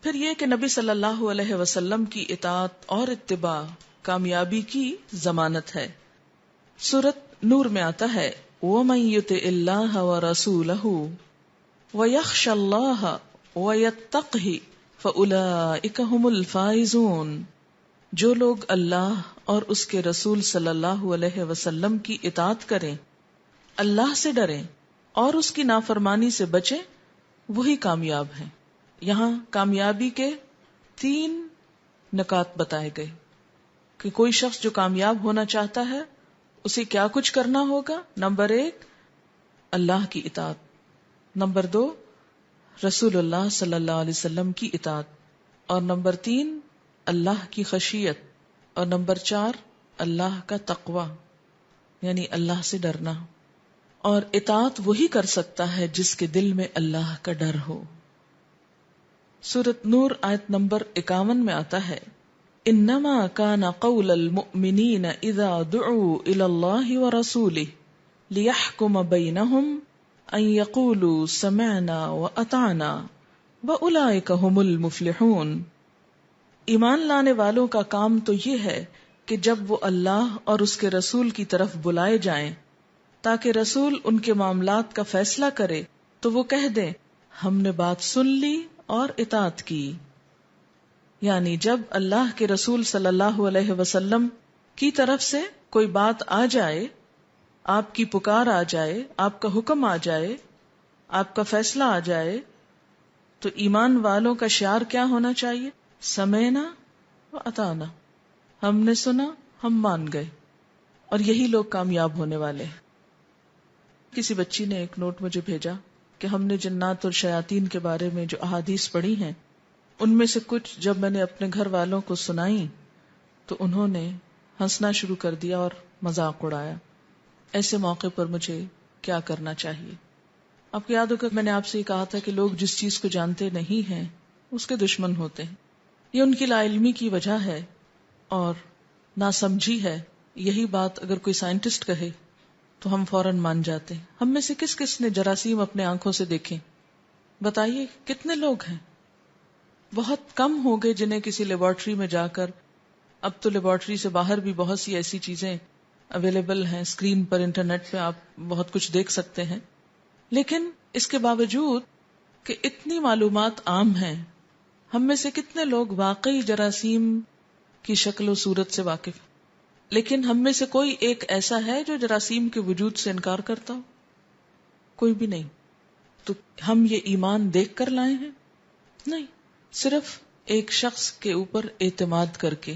پھر یہ کہ نبی صلی اللہ علیہ وسلم کی اطاعت اور اتباع کامیابی کی ضمانت ہے. سورۃ نور میں آتا ہے وَمَن يُطِعِ اللَّهَ وَرَسُولَهُ وَيَخْشَ اللَّهَ وَيَتَّقْهِ فَأُولَئِكَ هُمُ الْفَائِزُونَ. جو لوگ اللہ اور اس کے رسول صلی اللہ علیہ وسلم کی اطاعت کریں، اللہ سے ڈریں اور اس کی نافرمانی سے بچیں، وہی کامیاب ہیں. یہاں کامیابی کے 3 نکات بتائے گئے کہ کوئی شخص جو کامیاب ہونا چاہتا ہے اسے کیا کچھ کرنا ہوگا. نمبر 1 اللہ کی اطاعت، نمبر 2 رسول اللہ صلی اللہ علیہ وسلم کی اطاعت، اور نمبر 3 اللہ کی خشیت، اور نمبر 4 اللہ کا تقوی یعنی اللہ سے ڈرنا. اور اطاعت وہی کر سکتا ہے جس کے دل میں اللہ کا ڈر ہو. سورۃ نور آیت نمبر 51 میں آتا ہے انما کان قول المؤمنین اذا دعوا الی اللہ ورسولہ لیحکم بینہم ان یقولوا سمعنا واطعنا واولئک ھم المفلحون. ایمان لانے والوں کا کام تو یہ ہے کہ جب وہ اللہ اور اس کے رسول کی طرف بلائے جائیں تاکہ رسول ان کے معاملات کا فیصلہ کرے تو وہ کہہ دیں ہم نے بات سن لی اور اطاعت کی. یعنی جب اللہ کے رسول صلی اللہ علیہ وسلم کی طرف سے کوئی بات آ جائے، آپ کی پکار آ جائے، آپ کا حکم آ جائے، آپ کا فیصلہ آ جائے، تو ایمان والوں کا شعار کیا ہونا چاہیے؟ سمعنا و اطعنا، ہم نے سنا، ہم مان گئے. اور یہی لوگ کامیاب ہونے والے ہیں. کسی بچی نے ایک نوٹ مجھے بھیجا کہ ہم نے جنات اور شیاطین کے بارے میں جو احادیث پڑھی ہیں ان میں سے کچھ جب میں نے اپنے گھر والوں کو سنائی تو انہوں نے ہنسنا شروع کر دیا اور مذاق اڑایا. ایسے موقع پر مجھے کیا کرنا چاہیے؟ آپ کو یاد ہوگا میں نے آپ سے یہ کہا تھا کہ لوگ جس چیز کو جانتے نہیں ہیں اس کے دشمن ہوتے ہیں. یہ ان کی لا علمی کی وجہ ہے اور ناسمجھی ہے. یہی بات اگر کوئی سائنٹسٹ کہے تو ہم فوراً مان جاتے ہیں. ہم میں سے کس کس نے جراثیم اپنے آنکھوں سے دیکھیں؟ بتائیے کتنے لوگ ہیں؟ بہت کم ہوں گے جنہیں کسی لیبارٹری میں جا کر، اب تو لیبارٹری سے باہر بھی بہت سی ایسی چیزیں اویلیبل ہیں، اسکرین پر انٹرنیٹ پہ آپ بہت کچھ دیکھ سکتے ہیں. لیکن اس کے باوجود کہ اتنی معلومات عام ہیں، ہم میں سے کتنے لوگ واقعی جراثیم کی شکل و صورت سے واقف ہیں؟ لیکن ہم میں سے کوئی ایک ایسا ہے جو جراثیم کے وجود سے انکار کرتا ہو؟ کوئی بھی نہیں. تو ہم یہ ایمان دیکھ کر لائے ہیں؟ نہیں، صرف ایک شخص کے اوپر اعتماد کر کے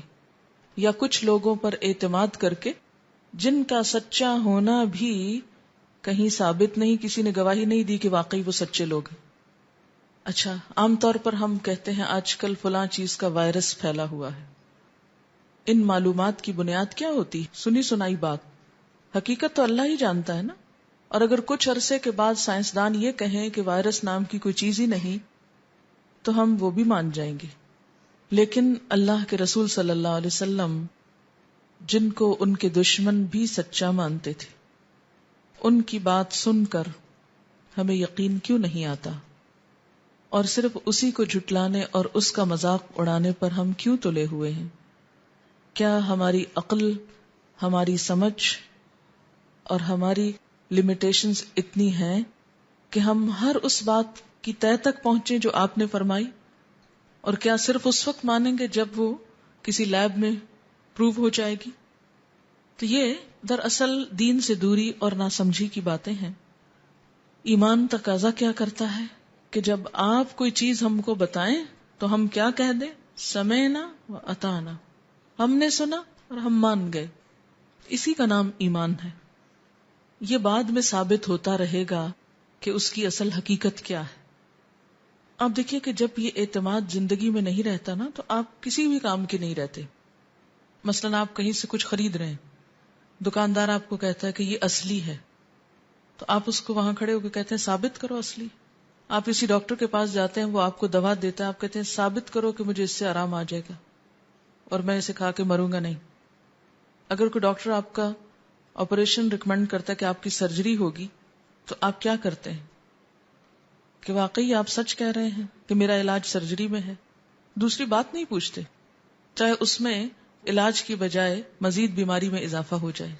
یا کچھ لوگوں پر اعتماد کر کے جن کا سچا ہونا بھی کہیں ثابت نہیں، کسی نے گواہی نہیں دی کہ واقعی وہ سچے لوگ ہیں. اچھا، عام طور پر ہم کہتے ہیں آج کل فلاں چیز کا وائرس پھیلا ہوا ہے. ان معلومات کی بنیاد کیا ہوتی؟ سنی سنائی بات. حقیقت تو اللہ ہی جانتا ہے نا. اور اگر کچھ عرصے کے بعد سائنسدان یہ کہیں کہ وائرس نام کی کوئی چیز ہی نہیں تو ہم وہ بھی مان جائیں گے. لیکن اللہ کے رسول صلی اللہ علیہ وسلم جن کو ان کے دشمن بھی سچا مانتے تھے، ان کی بات سن کر ہمیں یقین کیوں نہیں آتا؟ اور صرف اسی کو جھٹلانے اور اس کا مذاق اڑانے پر ہم کیوں تلے ہوئے ہیں؟ کیا ہماری عقل، ہماری سمجھ اور ہماری لمیٹیشنز اتنی ہیں کہ ہم ہر اس بات کی تہہ تک پہنچے جو آپ نے فرمائی؟ اور کیا صرف اس وقت مانیں گے جب وہ کسی لیب میں پروو ہو جائے گی؟ تو یہ دراصل دین سے دوری اور ناسمجھی کی باتیں ہیں. ایمان تقاضا کیا کرتا ہے کہ جب آپ کوئی چیز ہم کو بتائیں تو ہم کیا کہہ دیں؟ سمعنا و اطعنا، ہم نے سنا اور ہم مان گئے. اسی کا نام ایمان ہے. یہ بعد میں ثابت ہوتا رہے گا کہ اس کی اصل حقیقت کیا ہے. آپ دیکھیے کہ جب یہ اعتماد زندگی میں نہیں رہتا نا تو آپ کسی بھی کام کے نہیں رہتے. مثلا آپ کہیں سے کچھ خرید رہے ہیں، دکاندار آپ کو کہتا ہے کہ یہ اصلی ہے، تو آپ اس کو وہاں کھڑے ہو کے کہتے ہیں ثابت کرو اصلی. آپ کسی ڈاکٹر کے پاس جاتے ہیں، وہ آپ کو دوا دیتا ہے، آپ کہتے ہیں ثابت کرو کہ مجھے اس سے آرام آ جائے گا اور میں اسے کھا کے مروں گا نہیں. اگر کوئی ڈاکٹر آپ کا آپریشن ریکمینڈ کرتا ہے کہ آپ کی سرجری ہوگی تو آپ کیا کرتے ہیں کہ واقعی آپ سچ کہہ رہے ہیں کہ میرا علاج سرجری میں ہے؟ دوسری بات نہیں پوچھتے، چاہے اس میں علاج کی بجائے مزید بیماری میں اضافہ ہو جائے.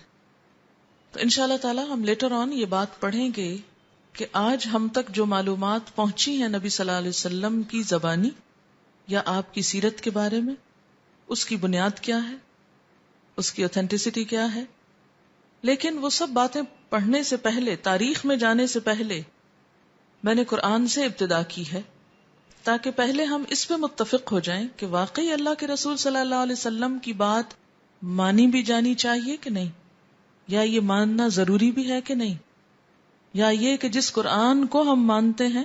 تو انشاءاللہ تعالی ہم لیٹر آن یہ بات پڑھیں گے کہ آج ہم تک جو معلومات پہنچی ہیں نبی صلی اللہ علیہ وسلم کی زبانی یا آپ کی سیرت کے بارے میں، اس کی بنیاد کیا ہے، اس کی اوتھینٹسٹی کیا ہے. لیکن وہ سب باتیں پڑھنے سے پہلے، تاریخ میں جانے سے پہلے میں نے قرآن سے ابتدا کی ہے، تاکہ پہلے ہم اس پہ متفق ہو جائیں کہ واقعی اللہ کے رسول صلی اللہ علیہ وسلم کی بات مانی بھی جانی چاہیے کہ نہیں، یا یہ ماننا ضروری بھی ہے کہ نہیں، یا یہ کہ جس قرآن کو ہم مانتے ہیں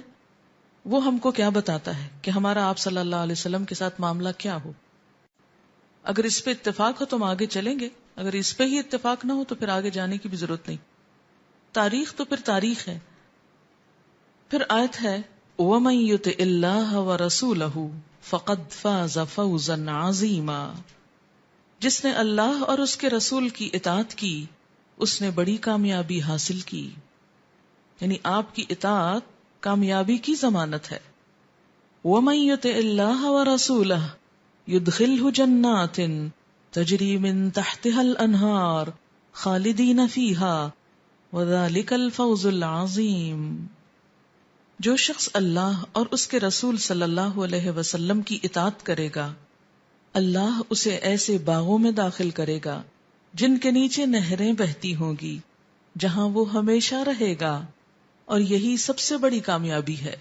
وہ ہم کو کیا بتاتا ہے کہ ہمارا آپ صلی اللہ علیہ وسلم کے ساتھ معاملہ کیا ہو. اگر اس پہ اتفاق ہو تو ہم آگے چلیں گے، اگر اس پہ ہی اتفاق نہ ہو تو پھر آگے جانے کی بھی ضرورت نہیں. تاریخ تو پھر تاریخ ہے. پھر آیت ہے وَمَن يُطِعِ اللَّهَ وَرَسُولَهُ فَقَدْ فَازَ فَوْزًا عَظِيمًا، جس نے اللہ اور اس کے رسول کی اطاعت کی اس نے بڑی کامیابی حاصل کی. یعنی آپ کی اطاعت کامیابی کی ضمانت ہے. وَمَن يُطِعِ اللَّهَ وَرَسُولَهُ يُدْخِلْهُ جَنَّاتٍ تَجْرِي مِن تَحْتِهَا الْأَنْهَارُ خَالِدِينَ فِيهَا وَذَلِكَ الْفَوْزُ الْعَظِيمُ. جو شخص اللہ اور اس کے رسول صلی اللہ علیہ وسلم کی اطاعت کرے گا، اللہ اسے ایسے باغوں میں داخل کرے گا جن کے نیچے نہریں بہتی ہوں گی، جہاں وہ ہمیشہ رہے گا، اور یہی سب سے بڑی کامیابی ہے.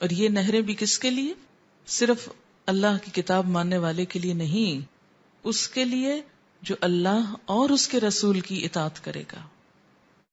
اور یہ نہریں بھی کس کے لیے؟ صرف اللہ کی کتاب ماننے والے کے لیے نہیں، اس کے لیے جو اللہ اور اس کے رسول کی اطاعت کرے گا.